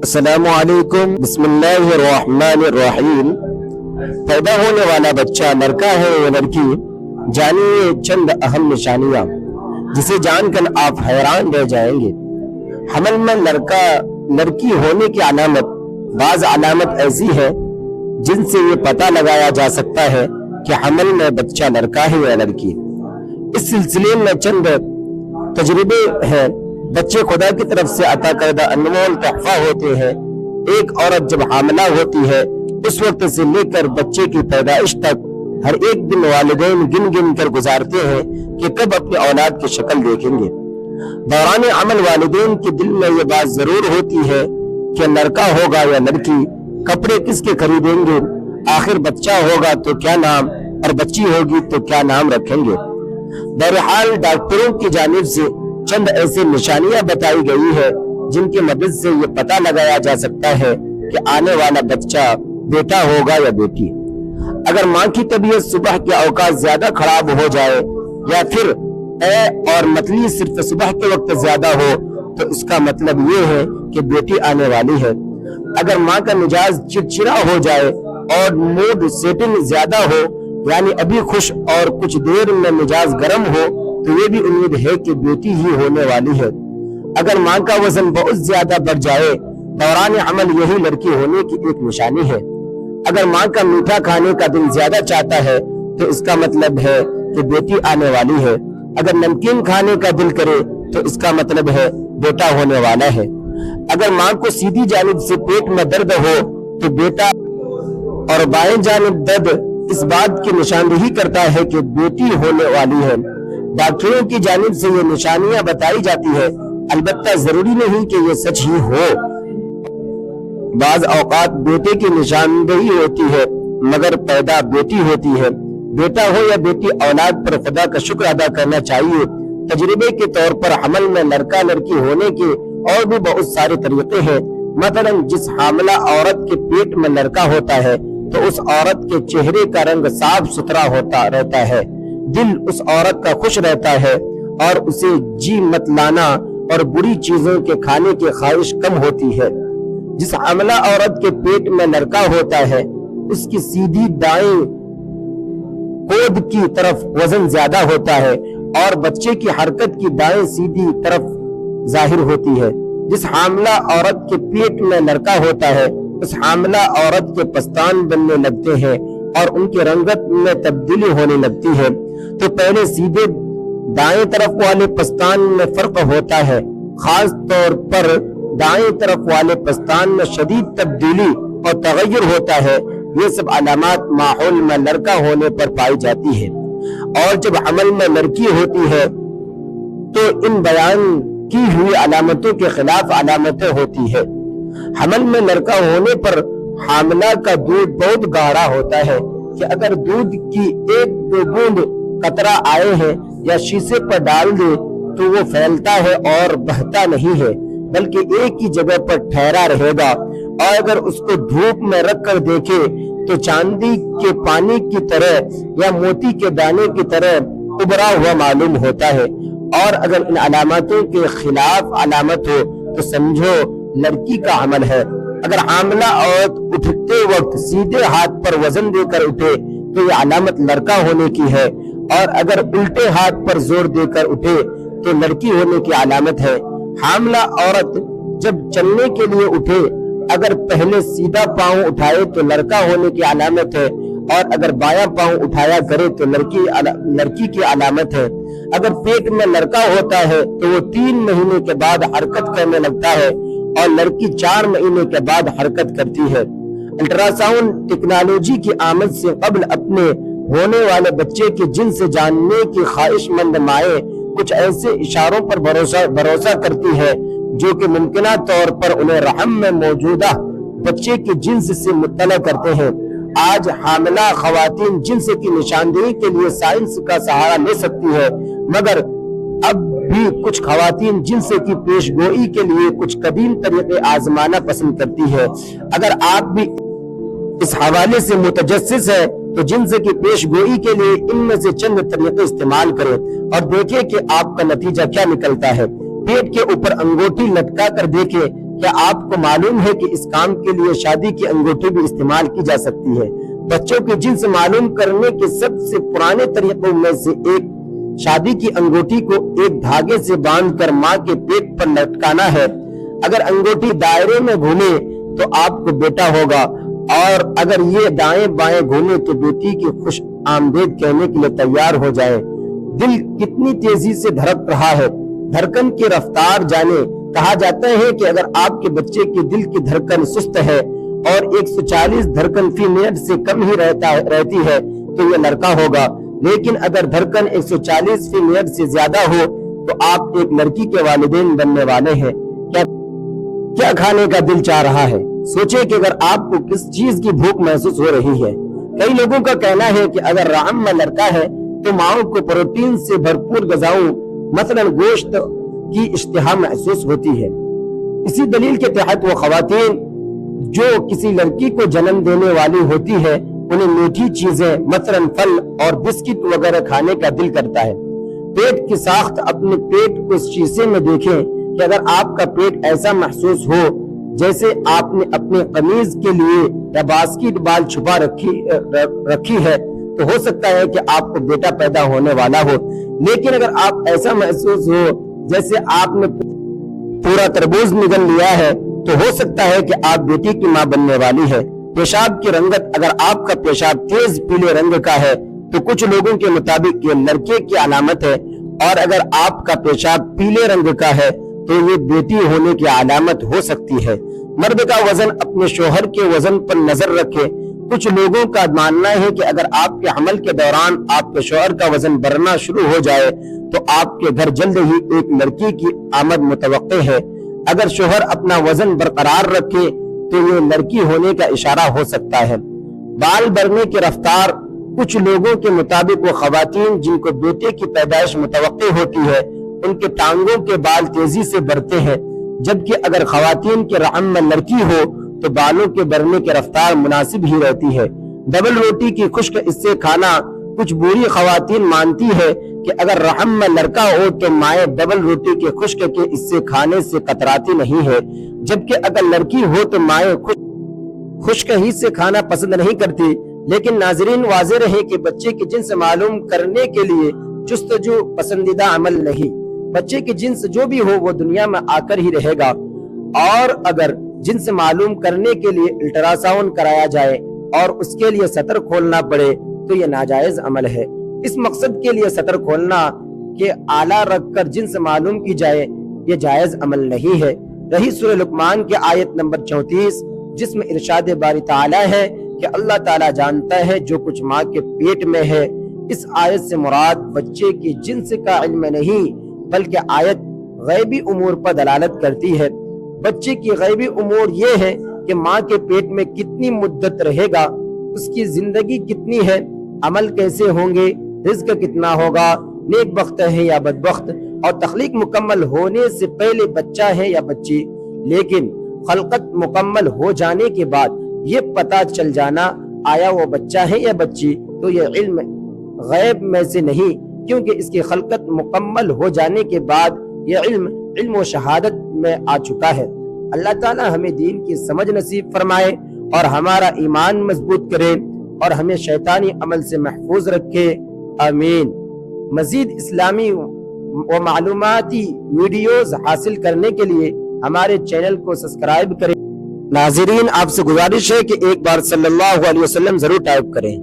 السلام علیکم، بسم اللہ الرحمن الرحیم۔ پیدا ہونے والا بچہ لڑکا ہے یا لڑکی، جانیے چند اہم نشانیاں جسے جان کر آپ حیران رہ جائیں گے۔ حمل میں لڑکا لڑکی ہونے کی علامت، بعض علامت ایسی ہے جن سے یہ پتہ لگایا جا سکتا ہے کہ حمل میں بچہ لڑکا ہے یا لڑکی۔ اس سلسلے میں چند تجربے ہیں۔ بچے خدا کی طرف سے عطا کردہ انمول تحفہ ہوتے ہیں۔ ایک عورت جب حاملہ ہوتی ہے اس وقت سے لے کر بچے کی پیدائش تک ہر ایک دن والدین گن گن کر گزارتے ہیں کہ کب اپنے اولاد کی شکل دیکھیں گے۔ دوران عمل والدین کے دل میں یہ بات ضرور ہوتی ہے کہ لڑکا ہوگا یا لڑکی، کپڑے کس کے خریدیں گے، آخر بچہ ہوگا تو کیا نام اور بچی ہوگی تو کیا نام رکھیں گے۔ بہرحال ڈاکٹروں کی جانب سے چند ایسی نشانیاں بتائی گئی ہے جن کی مدد سے یہ پتہ لگایا جا سکتا ہے کہ آنے والا بچہ بیٹا ہوگا یا بیٹی۔ اگر ماں کی طبیعت صبح کے اوقات زیادہ خراب ہو جائے یا پھر اور متلی صرف صبح کے وقت زیادہ ہو تو اس کا مطلب یہ ہے کہ بیٹی آنے والی ہے۔ اگر ماں کا مزاج چڑچڑا ہو جائے اور موڈ سیٹنگ زیادہ ہو، یعنی ابھی خوش اور کچھ دیر میں مزاج گرم ہو، تو یہ بھی امید ہے کہ بیٹی ہی ہونے والی ہے۔ اگر ماں کا وزن بہت زیادہ بڑھ جائے دوران حمل، یہی لڑکی ہونے کی ایک نشانی ہے۔ اگر ماں کا میٹھا کھانے کا دل زیادہ چاہتا ہے تو اس کا مطلب ہے کہ بیٹی آنے والی ہے۔ اگر نمکین کھانے کا دل کرے تو اس کا مطلب ہے بیٹا ہونے والا ہے۔ اگر ماں کو سیدھی جانب سے پیٹ میں درد ہو تو بیٹا، اور بائیں جانب درد اس بات کی نشاندہی کرتا ہے کہ بیٹی ہونے والی ہے۔ ڈاکٹروں کی جانب سے یہ نشانیاں بتائی جاتی ہے، البتہ ضروری نہیں کہ یہ سچ ہی ہو۔ بعض اوقات بیٹے کی نشاندہی ہوتی ہے مگر پیدا بیٹی ہوتی ہے۔ بیٹا ہو یا بیٹی، اولاد پر خدا کا شکر ادا کرنا چاہیے۔ تجربے کے طور پر حمل میں لڑکا لڑکی ہونے کے اور بھی بہت سارے طریقے ہیں۔ مثلا جس حاملہ عورت کے پیٹ میں لڑکا ہوتا ہے تو اس عورت کے چہرے کا رنگ صاف ستھرا ہوتا رہتا ہے، دل اس عورت کا خوش رہتا ہے اور اسے جی مت لانا اور بری چیزوں کے کھانے کی خواہش کم ہوتی ہے۔ جس حاملہ عورت کے پیٹ میں لڑکا ہوتا ہے اس کی سیدھی دائیں کود کی طرف وزن زیادہ ہوتا ہے اور بچے کی حرکت کی دائیں سیدھی طرف ظاہر ہوتی ہے۔ جس حاملہ عورت کے پیٹ میں لڑکا ہوتا ہے اس حاملہ عورت کے پستان بننے لگتے ہیں اور ان کی رنگت میں تبدیلی ہونے لگتی ہے۔ تو پہلے سیدھے دائیں طرف والے پستان میں فرق ہوتا ہے، خاص طور پر دائیں طرف والے پستان میں شدید تبدیلی اور تغیر ہوتا ہے۔ یہ سب علامات ماحول میں لڑکا ہونے پر پائی جاتی ہے۔ اور جب حمل میں لڑکی ہوتی ہے تو ان بیان کی ہوئی علامتوں کے خلاف علامتیں ہوتی ہے۔ حمل میں لڑکا ہونے پر حاملہ کا دودھ بہت گاڑھا ہوتا ہے کہ اگر دودھ کی ایک دو بوند قطرہ آئے ہیں یا شیشے پر ڈال دے تو وہ پھیلتا ہے اور بہتا نہیں ہے بلکہ ایک ہی جگہ پر ٹھہرا رہے گا، اور اگر اس کو دھوپ میں رکھ کر دیکھے تو چاندی کے پانی کی طرح یا موتی کے دانے کی طرح ابھرا ہوا معلوم ہوتا ہے۔ اور اگر ان علاماتوں کے خلاف علامت ہو تو سمجھو لڑکی کا حمل ہے۔ اگر حاملہ عورت اٹھتے وقت سیدھے ہاتھ پر وزن دے کر اٹھے تو یہ علامت لڑکا ہونے کی ہے، اور اگر الٹے ہاتھ پر زور دے کر اٹھے تو لڑکی ہونے کی علامت ہے۔ حاملہ عورت جب چلنے کے لیے اٹھے اگر پہلے سیدھا پاؤں اٹھائے تو لڑکا ہونے کی علامت ہے، اور اگر بایاں پاؤں اٹھایا کرے تو لڑکی کی علامت ہے۔ اگر پیٹ میں لڑکا ہوتا ہے تو وہ 3 مہینے کے بعد حرکت کرنے لگتا ہے اور لڑکی 4 مہینے کے بعد حرکت کرتی ہے۔ الٹراساؤنڈ ٹیکنالوجی کی آمد سے قبل اپنے ہونے والے بچے کے جنس سے جاننے کی خواہش مند مائیں کچھ ایسے اشاروں پر بھروسہ کرتی ہے جو کہ ممکنہ طور پر انہیں رحم میں موجودہ بچے کے جنس سے مطلع کرتے ہیں۔ آج حاملہ خواتین جنس کی نشاندہی کے لیے سائنس کا سہارا لے سکتی ہے، مگر اب بھی کچھ خواتین جنس کی پیش گوئی کے لیے کچھ قدیم طریقے آزمانا پسند کرتی ہے۔ اگر آپ بھی اس حوالے سے متجسس ہے تو جنس کی پیش گوئی کے لیے ان میں سے چند طریقے استعمال کریں اور دیکھیں کہ آپ کا نتیجہ کیا نکلتا ہے۔ پیٹ کے اوپر انگوٹھی لٹکا کر دیکھیں کیا آپ کو معلوم ہے کہ اس کام کے لیے شادی کی انگوٹھی بھی استعمال کی جا سکتی ہے؟ بچوں کی جنس معلوم کرنے کے سب سے پرانے طریقوں میں سے ایک شادی کی انگوٹھی کو ایک دھاگے سے باندھ کر ماں کے پیٹ پر لٹکانا ہے۔ اگر انگوٹھی دائرے میں گھومے تو آپ کو بیٹا ہوگا، اور اگر یہ دائیں بائیں گھومے تو بیٹی کی خوش آمدید کہنے کے لیے تیار ہو جائے۔ دل کتنی تیزی سے دھڑک رہا ہے، دھڑکن کی رفتار جانے۔ کہا جاتا ہے کہ اگر آپ کے بچے کے دل کی دھڑکن سست ہے اور 140 دھڑکن فی منٹ سے کم ہی رہتی ہے تو یہ لڑکا ہوگا، لیکن اگر دھڑکن 140 فی منٹ سے زیادہ ہو تو آپ ایک لڑکی کے والدین بننے والے ہیں۔ کیا کھانے کا دل چاہ رہا ہے؟ سوچیں کہ اگر آپ کو کس چیز کی بھوک محسوس ہو رہی ہے۔ کئی لوگوں کا کہنا ہے کہ اگر رحم میں لڑکا ہے تو ماؤں کو پروٹین سے بھرپور غذاؤں مثلا گوشت کی اشتہا محسوس ہوتی ہے۔ اسی دلیل کے تحت وہ خواتین جو کسی لڑکی کو جنم دینے والی ہوتی ہے انہیں میٹھی چیزیں مثلا پھل اور بسکٹ وغیرہ کھانے کا دل کرتا ہے۔ پیٹ کی ساخت، اپنے پیٹ کو شیشے میں دیکھیں کہ اگر آپ کا پیٹ ایسا محسوس ہو جیسے آپ نے اپنے قمیض کے لیے یا باسکٹ بال چھپا رکھی ہے تو ہو سکتا ہے کہ آپ کو بیٹا پیدا ہونے والا ہو، لیکن اگر آپ ایسا محسوس ہو جیسے آپ نے پورا تربوز نگل لیا ہے تو ہو سکتا ہے کہ آپ بیٹی کی ماں بننے والی ہے۔ پیشاب کی رنگت، اگر آپ کا پیشاب تیز پیلے رنگ کا ہے تو کچھ لوگوں کے مطابق یہ لڑکے کی علامت ہے، اور اگر آپ کا پیشاب پیلے رنگ کا ہے تو یہ بیٹی ہونے کی علامت ہو سکتی ہے۔ مرد کا وزن، اپنے شوہر کے وزن پر نظر رکھے۔ کچھ لوگوں کا ماننا ہے کہ اگر آپ کے حمل کے دوران آپ کے شوہر کا وزن بڑھنا شروع ہو جائے تو آپ کے گھر جلد ہی ایک لڑکی کی آمد متوقع ہے۔ اگر شوہر اپنا وزن برقرار رکھے تو یہ لڑکی ہونے کا اشارہ ہو سکتا ہے۔ بال بڑھنے کی رفتار، کچھ لوگوں کے مطابق وہ خواتین جن کو بیٹے کی پیدائش متوقع ہوتی ہے ان کے ٹانگوں کے بال تیزی سے بڑھتے ہیں، جبکہ اگر خواتین کے رحم میں لڑکی ہو تو بالوں کے بڑھنے کی رفتار مناسب ہی رہتی ہے۔ ڈبل روٹی کی خشک حصے کھانا، کچھ بوڑھی خواتین مانتی ہے کہ اگر رحم میں لڑکا ہو تو مائیں ڈبل روٹی کے خشک کے حصے کھانے سے کتراتی نہیں ہے، جبکہ اگر لڑکی ہو تو مائیں خشک حصے کھانا پسند نہیں کرتی۔ لیکن ناظرین، واضح رہے کہ بچے کی جنس معلوم کرنے کے لیے جستجو پسندیدہ عمل نہیں۔ بچے کی جنس جو بھی ہو وہ دنیا میں آ کر ہی رہے گا، اور اگر جنس معلوم کرنے کے لیے الٹرا ساؤنڈ کرایا جائے اور اس کے لیے سطر کھولنا پڑے تو یہ ناجائز عمل ہے۔ اس مقصد کے لیے سطر کھولنا کے آلہ رکھ کر جنس معلوم کی جائے یہ جائز عمل نہیں ہے۔ رہی سورہ لقمان کے آیت نمبر 34 جس میں ارشاد باری تعالیٰ ہے کہ اللہ تعالیٰ جانتا ہے جو کچھ ماں کے پیٹ میں ہے۔ اس آیت سے مراد بچے کی جنس کا علم نہیں بلکہ آیت غیبی امور پر دلالت کرتی ہے۔ بچے کی غیبی امور یہ ہے کہ ماں کے پیٹ میں کتنی مدت رہے گا، اس کی زندگی کتنی ہے، عمل کیسے ہوں گے، رزق کتنا ہوگا، نیک بخت ہے یا بدبخت، اور تخلیق مکمل ہونے سے پہلے بچہ ہے یا بچی۔ لیکن خلقت مکمل ہو جانے کے بعد یہ پتہ چل جانا آیا وہ بچہ ہے یا بچی تو یہ علم غیب میں سے نہیں، کیونکہ اس کی خلقت مکمل ہو جانے کے بعد یہ علم و شہادت میں آ چکا ہے۔ اللہ تعالی ہمیں دین کی سمجھ نصیب فرمائے اور ہمارا ایمان مضبوط کرے اور ہمیں شیطانی عمل سے محفوظ رکھے، آمین۔ مزید اسلامی و معلوماتی ویڈیوز حاصل کرنے کے لیے ہمارے چینل کو سبسکرائب کریں۔ ناظرین، آپ سے گزارش ہے کہ ایک بار صلی اللہ علیہ وسلم ضرور ٹائپ کریں۔